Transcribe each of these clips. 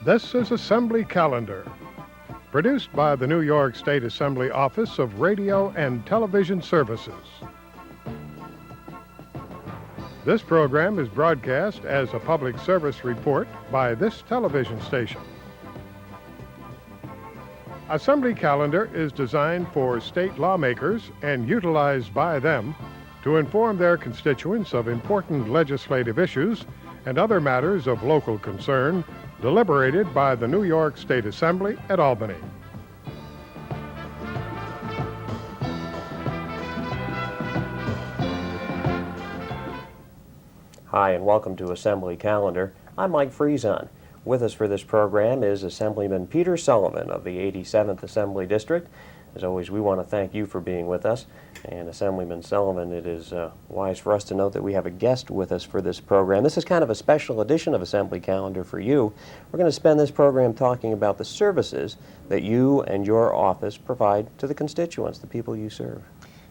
This is Assembly Calendar, produced by the New York State Assembly Office of Radio and Television Services. This program is broadcast as a public service report by this television station. Assembly Calendar is designed for state lawmakers and utilized by them to inform their constituents of important legislative issues and other matters of local concern deliberated by the New York State Assembly at Albany. Hi, and welcome to Assembly Calendar. I'm Mike Friesen. With us for this program is Assemblyman Peter Sullivan of the 87th Assembly District. As always, we want to thank you for being with us. And Assemblyman Sullivan, it is wise for us to note that we have a guest with us for this program. This is kind of a special edition of Assembly Calendar for you. We're going to spend this program talking about the services that you and your office provide to the constituents, the people you serve.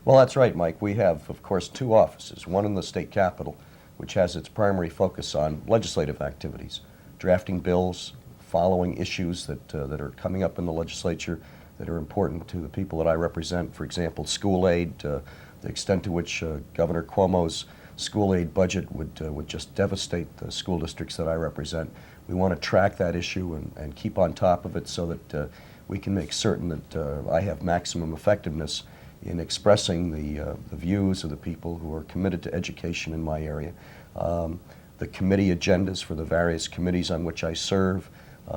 Well, that's right, Mike. We have, of course, two offices, one in the state capitol, which has its primary focus on legislative activities, drafting bills, following issues that are coming up in the legislature that are important to the people that I represent. For example, school aid, the extent to which Governor Cuomo's school aid budget would just devastate the school districts that I represent. We want to track that issue and keep on top of it so that we can make certain that I have maximum effectiveness in expressing the views of the people who are committed to education in my area. The committee agendas for the various committees on which I serve,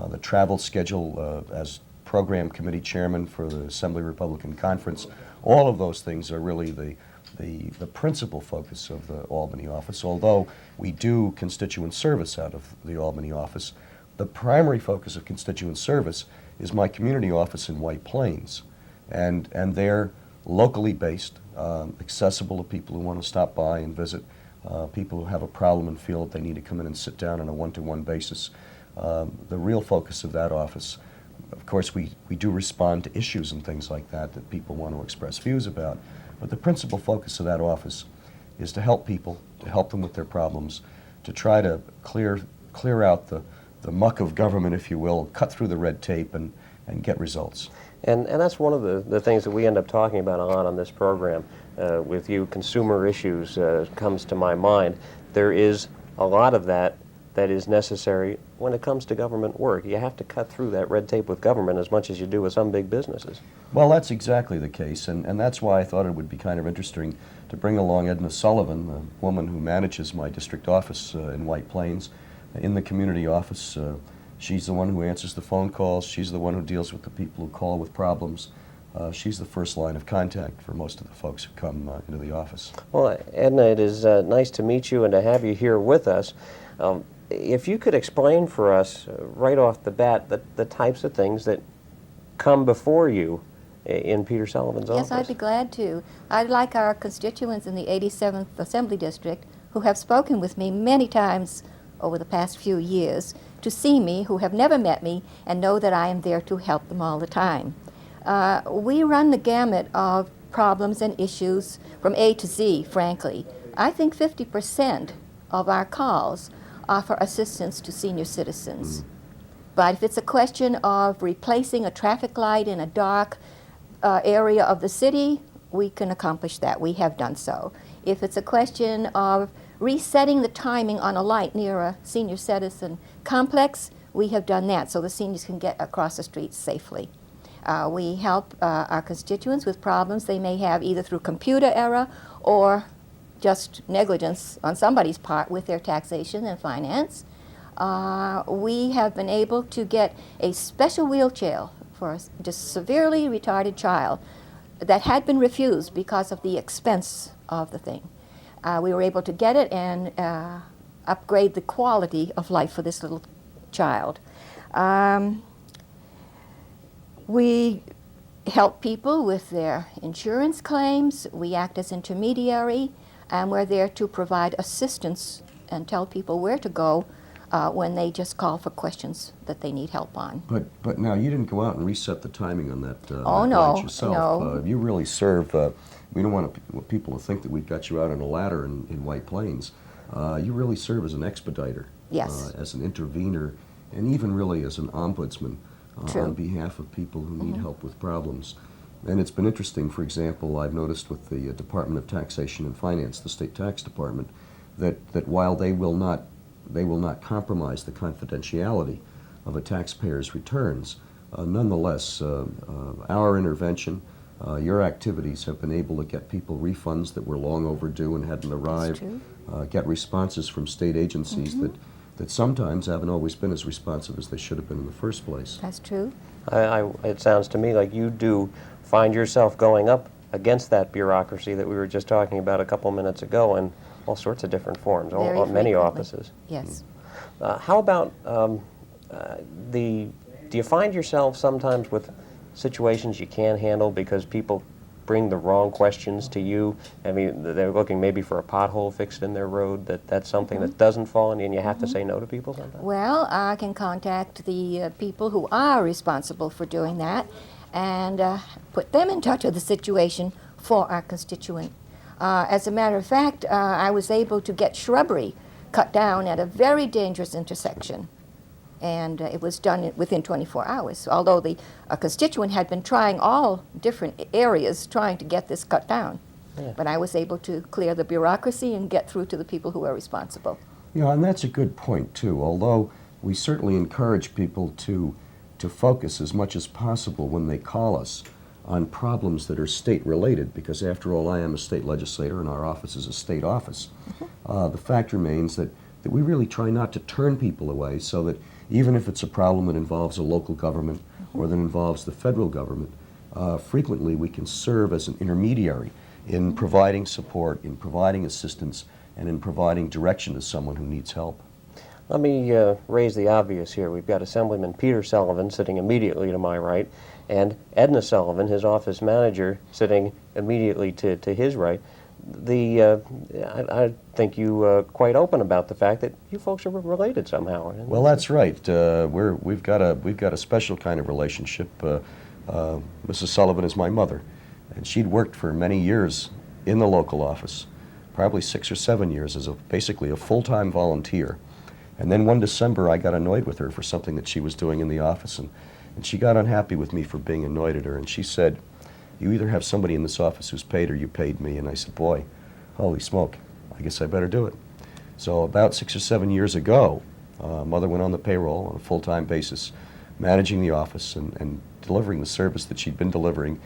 the travel schedule as program committee chairman for the Assembly Republican Conference. All of those things are really the principal focus of the Albany office. Although we do constituent service out of the Albany office, the primary focus of constituent service is my community office in White Plains. And they're locally based, accessible to people who want to stop by and visit, people who have a problem and feel that they need to come in and sit down on a one-to-one basis. The real focus of that office, of course, we do respond to issues and things like that people want to express views about, but the principal focus of that office is to help people, to help them with their problems, to try to clear out the muck of government, if you will, cut through the red tape and get results. And that's one of the things that we end up talking about a lot on this program. With you, consumer issues comes to my mind. There is a lot of that is necessary when it comes to government work. You have to cut through that red tape with government as much as you do with some big businesses. Well, that's exactly the case, and that's why I thought it would be kind of interesting to bring along Edna Sullivan, the woman who manages my district office in White Plains, in the community office. She's the one who answers the phone calls. She's the one who deals with the people who call with problems. She's the first line of contact for most of the folks who come into the office. Well, Edna, it is nice to meet you and to have you here with us. If you could explain for us right off the bat the types of things that come before you in Peter Sullivan's office. Yes, I'd be glad to. I'd like our constituents in the 87th Assembly District who have spoken with me many times over the past few years to see me, who have never met me, and know that I am there to help them all the time. We run the gamut of problems and issues from A to Z, frankly. I think 50% of our calls offer assistance to senior citizens. But if it's a question of replacing a traffic light in a dark area of the city, we can accomplish that. We have done so. If it's a question of resetting the timing on a light near a senior citizen complex, we have done that so the seniors can get across the street safely. We help our constituents with problems they may have either through computer error or just negligence on somebody's part with their taxation and finance. We have been able to get a special wheelchair for a just severely retarded child that had been refused because of the expense of the thing. We were able to get it and upgrade the quality of life for this little child. We help people with their insurance claims. We act as intermediary, and we're there to provide assistance and tell people where to go when they just call for questions that they need help on. But now, you didn't go out and reset the timing on that Oh, no, light yourself. no. You really serve, we don't want people to think that we've got you out on a ladder in White Plains. You really serve as an expediter, Yes. as an intervener and even really as an ombudsman True. on behalf of people who need help with problems. And it's been interesting, for example, I've noticed with the Department of Taxation and Finance, the state tax department, that while they will not compromise the confidentiality of a taxpayer's returns, nonetheless, our intervention, your activities have been able to get people refunds that were long overdue and hadn't arrived, get responses from state agencies that sometimes haven't always been as responsive as they should have been in the first place. That's true. It sounds to me like you do find yourself going up against that bureaucracy that we were just talking about a couple minutes ago in all sorts of different forms, Very many frequently. offices. Yes. How about do you find yourself sometimes with situations you can't handle because people bring the wrong questions to you? I mean, they're looking maybe for a pothole fixed in their road, that's something that doesn't fall in, and you have to say no to people sometimes? Well, I can contact the people who are responsible for doing that and put them in touch with the situation for our constituent. As a matter of fact, I was able to get shrubbery cut down at a very dangerous intersection, and it was done within 24 hours. Although the constituent had been trying all different areas trying to get this cut down. Yeah. But I was able to clear the bureaucracy and get through to the people who are responsible. You know, and that's a good point, too, although we certainly encourage people to focus as much as possible when they call us on problems that are state-related, because after all, I am a state legislator and our office is a state office. The fact remains that we really try not to turn people away, so that even if it's a problem that involves a local government or that involves the federal government, frequently we can serve as an intermediary in providing support, in providing assistance, and in providing direction to someone who needs help. Let me raise the obvious here. We've got Assemblyman Peter Sullivan sitting immediately to my right, and Edna Sullivan, his office manager, sitting immediately to his right. I think you quite open about the fact that you folks are related somehow. Well, that's right. We've got a special kind of relationship. Mrs. Sullivan is my mother, and she'd worked for many years in the local office, probably 6 or 7 years as basically a full-time volunteer. And then one December, I got annoyed with her for something that she was doing in the office, and she got unhappy with me for being annoyed at her, and she said, "You either have somebody in this office who's paid or you paid me." And I said, "Boy, holy smoke, I guess I better do it." So about 6 or 7 years ago, Mother went on the payroll on a full-time basis, managing the office and delivering the service that she'd been delivering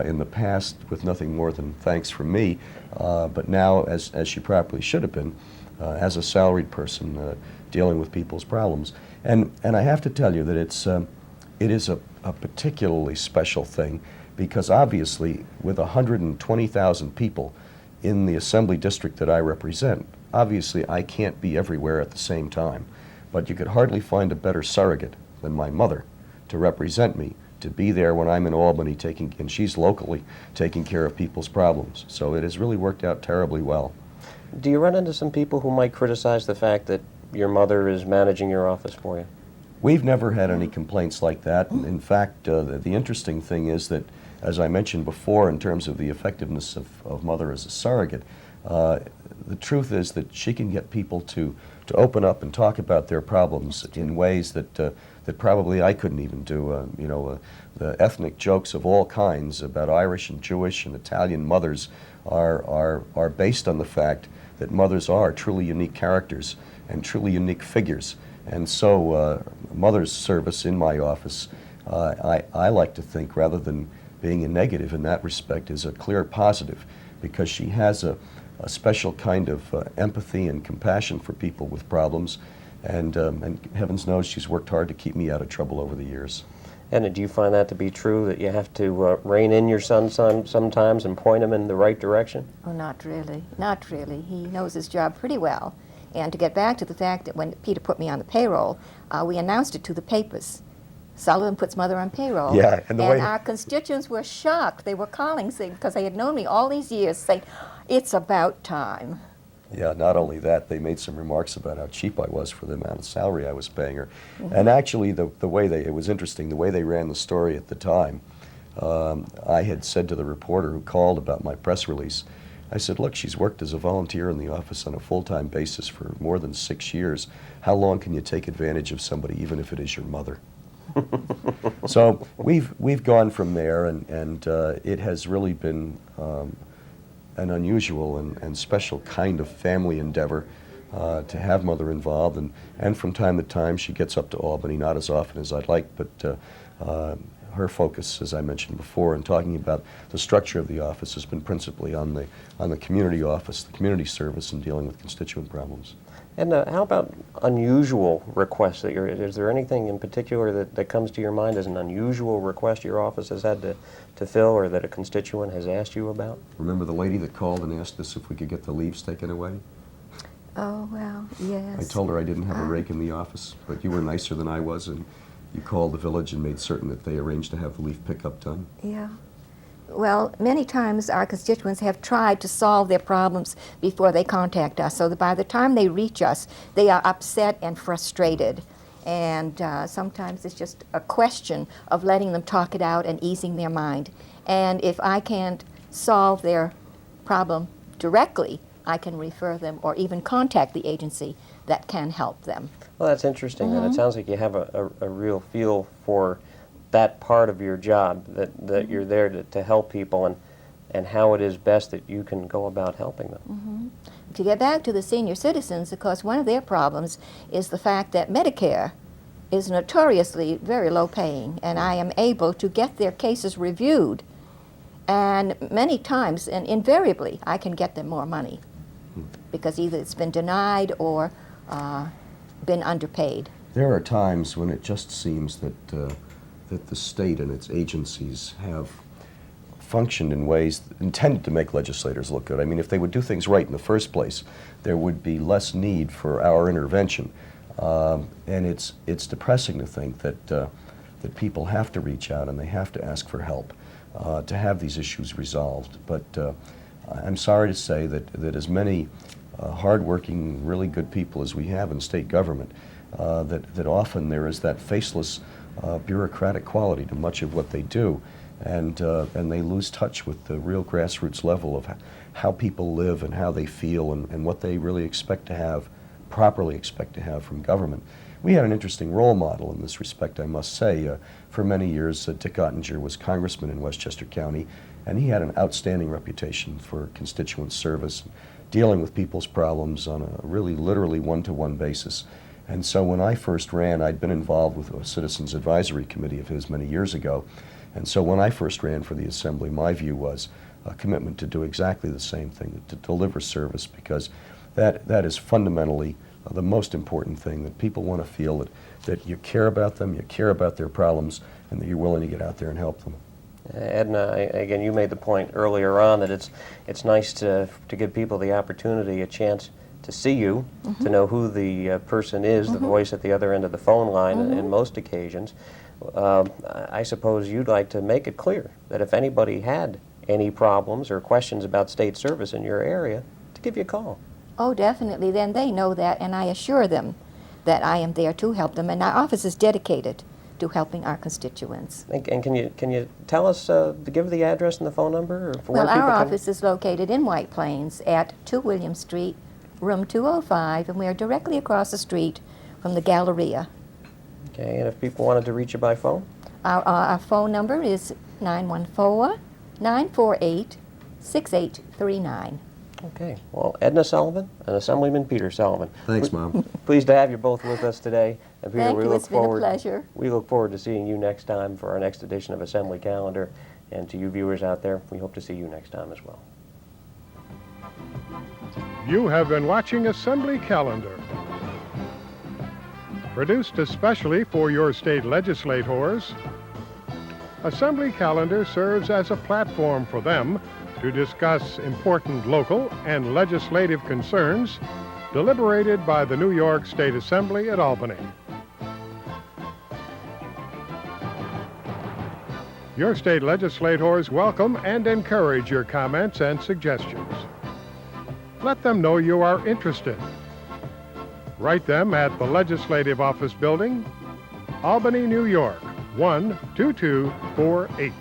in the past with nothing more than thanks from me, but now, as she properly should have been, as a salaried person dealing with people's problems. And I have to tell you that it is a particularly special thing, because obviously with 120,000 people in the Assembly district that I represent, obviously I can't be everywhere at the same time. But you could hardly find a better surrogate than my mother to represent me, to be there when I'm in Albany and she's locally taking care of people's problems. So it has really worked out terribly well. Do you run into some people who might criticize the fact that your mother is managing your office for you? We've never had any complaints like that. In fact, the interesting thing is that, as I mentioned before, in terms of the effectiveness of Mother as a surrogate, the truth is that she can get people to open up and talk about their problems in ways that probably I couldn't even do. The ethnic jokes of all kinds about Irish and Jewish and Italian mothers are based on the fact that mothers are truly unique characters and truly unique figures. And so Mother's service in my office, I like to think, rather than being a negative in that respect, is a clear positive, because she has a special kind of empathy and compassion for people with problems, and heavens knows she's worked hard to keep me out of trouble over the years. And do you find that to be true, that you have to rein in your son sometimes and point him in the right direction? Oh, not really. Not really. He knows his job pretty well. And to get back to the fact that when Peter put me on the payroll, we announced it to the papers. Sullivan puts Mother on payroll. Yeah, and our constituents were shocked. They were calling, saying, because they had known me all these years, saying, "It's about time." Yeah, not only that, they made some remarks about how cheap I was for the amount of salary I was paying her. And actually, the way it was interesting, the way they ran the story at the time. I had said to the reporter who called about my press release, I said, look, she's worked as a volunteer in the office on a full-time basis for more than 6 years. How long can you take advantage of somebody, even if it is your mother? So we've gone from there, and it has really been an unusual and special kind of family endeavor to have Mother involved, and from time to time she gets up to Albany, not as often as I'd like, but her focus, as I mentioned before, in talking about the structure of the office has been principally on the community office, the community service, and dealing with constituent problems. And how about unusual requests that is there anything in particular that comes to your mind as an unusual request your office has had to fill, or that a constituent has asked you about? Remember the lady that called and asked us if we could get the leaves taken away? Oh, well, yes. I told her I didn't have a rake in the office, but you were nicer than I was, and you called the village and made certain that they arranged to have the leaf pickup done. Yeah. Well, many times our constituents have tried to solve their problems before they contact us, so that by the time they reach us, they are upset and frustrated. And sometimes it's just a question of letting them talk it out and easing their mind. And if I can't solve their problem directly, I can refer them or even contact the agency that can help them. Well, that's interesting. And it sounds like you have a real feel for that part of your job, that you're there to help people, and how it is best that you can go about helping them. To get back to the senior citizens, of course, one of their problems is the fact that Medicare is notoriously very low paying, and I am able to get their cases reviewed, and many times, and invariably, I can get them more money, because either it's been denied or been underpaid. There are times when it just seems that the state and its agencies have functioned in ways intended to make legislators look good. I mean, if they would do things right in the first place, there would be less need for our intervention. And it's depressing to think that people have to reach out and they have to ask for help to have these issues resolved. But I'm sorry to say that as many hardworking, really good people as we have in state government, that often there is that faceless bureaucratic quality to much of what they do, and they lose touch with the real grassroots level of how people live and how they feel and what they really expect to have, properly expect to have from government. We had an interesting role model in this respect, I must say. For many years, Dick Ottinger was congressman in Westchester County, and he had an outstanding reputation for constituent service, dealing with people's problems on a really literally one-to-one basis. And so when I first ran, I'd been involved with a Citizens Advisory Committee of his many years ago. And so when I first ran for the Assembly, my view was a commitment to do exactly the same thing, to deliver service, because that is fundamentally the most important thing, that people want to feel that you care about them, you care about their problems, and that you're willing to get out there and help them. Edna, again, you made the point earlier on that it's nice to give people the opportunity, a chance to see you, to know who the person is, the voice at the other end of the phone line in most occasions. I suppose you'd like to make it clear that if anybody had any problems or questions about state service in your area, to give you a call. Oh, definitely. Then they know that, and I assure them that I am there to help them, and our office is dedicated to helping our constituents. And can you tell us, give the address and the phone number? Or for Well, where people our can... office is located in White Plains at 2 William Street, room 205, and we are directly across the street from the Galleria. Okay, and if people wanted to reach you by phone? Our phone number is 914-948-6839. Okay, well, Edna Sullivan and Assemblyman Peter Sullivan. Thanks, Mom. Pleased to have you both with us today. And Peter, Thank we you. look It's been a forward, pleasure. We look forward to seeing you next time for our next edition of Assembly Calendar. And to you viewers out there, we hope to see you next time as well. You have been watching Assembly Calendar, produced especially for your state legislators. Assembly Calendar serves as a platform for them to discuss important local and legislative concerns deliberated by the New York State Assembly at Albany. Your state legislators welcome and encourage your comments and suggestions. Let them know you are interested. Write them at the Legislative Office Building, Albany, New York, 12248.